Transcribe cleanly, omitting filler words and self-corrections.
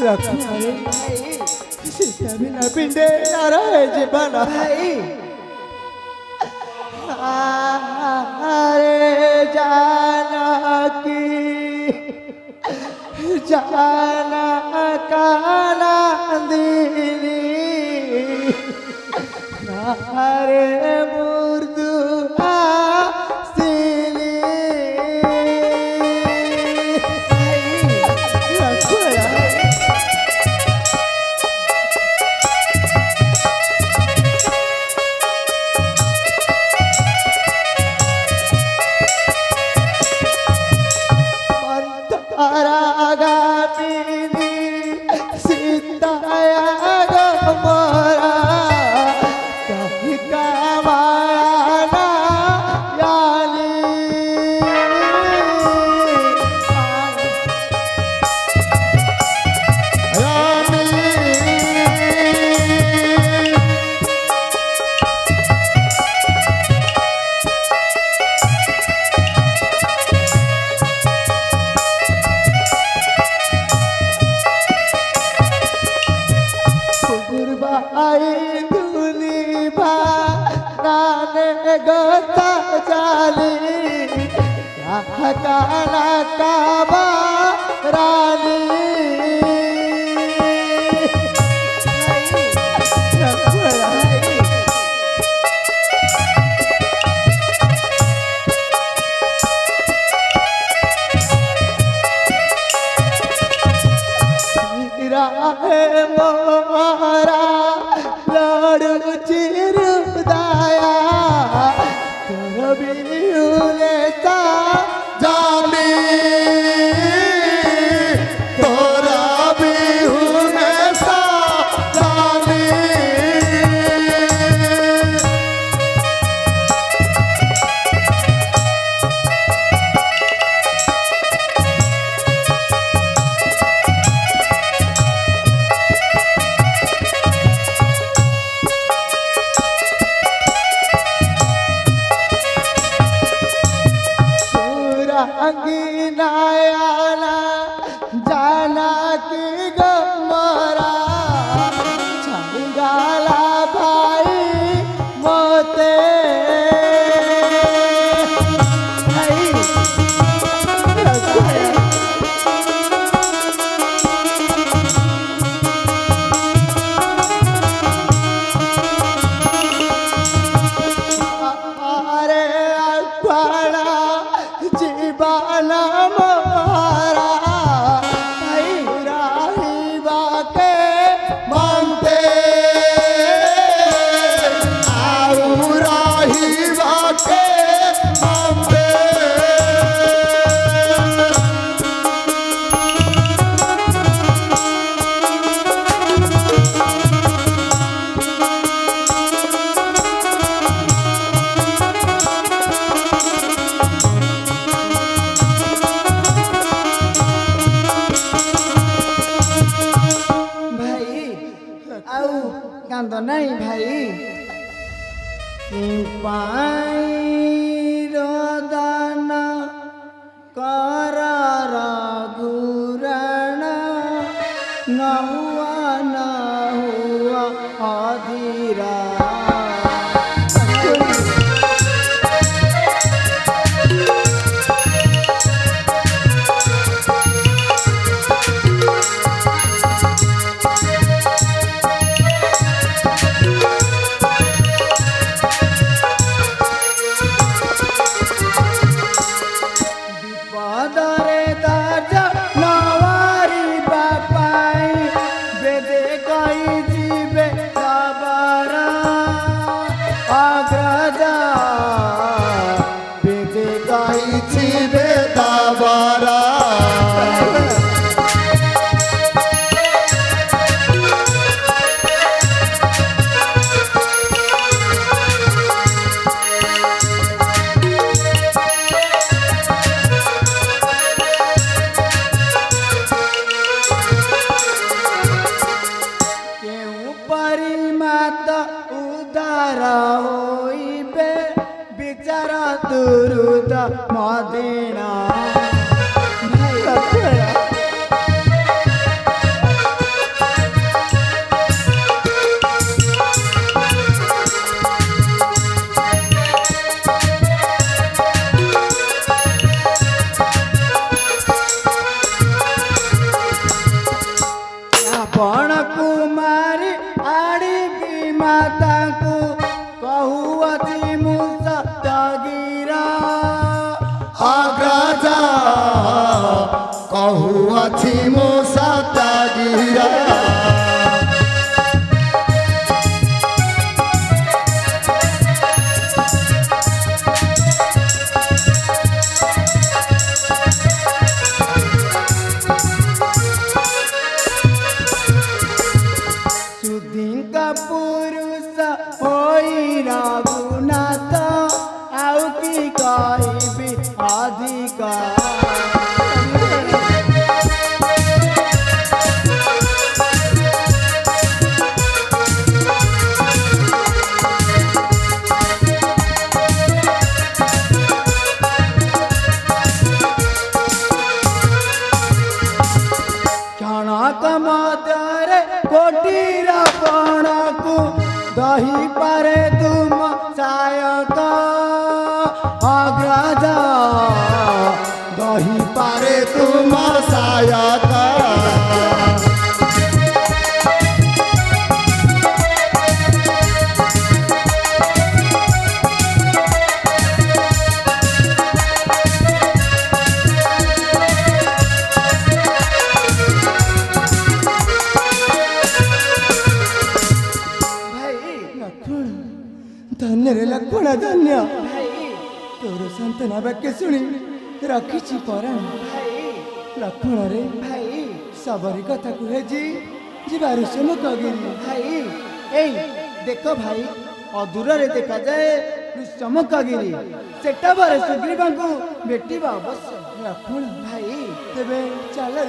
रखवारे सीता बिना पिंडे न रहे जीवन भाई। अरे जानकी जाना काना दीनी नारे मुर्दु आसिनी गोता जाली काला काबा रानी मोरा लड़ू चिरुदाया अंगिनायाना जाना की गमरा छंगाला भाई मोते अरे अखबारा जीवाना मोरा राही बाके मानते आऊ राही बाके मानते कांद नहीं भाई रोदन कर रघुरण न हुआ अधीरा दुरुद मदीना पाइबी अधिकार। कमारे कोटीर को दही पारे तुम सायक अग्रज दही पारे तुम सायक। धन्य रे लक्ष्मण धन्य तोर सांत्वना वाक्य शुणी रखी पराण। लक्ष्मण रे भाई सबरी कथा कहे जीवार चमकगिरी भाई ए देख भाई अदूर रे देखा जाए चमकगिरी सेटा बारे सुग्रीवा को भेटिबा अवश्य। लक्ष्मण भाई तेबे चल रे।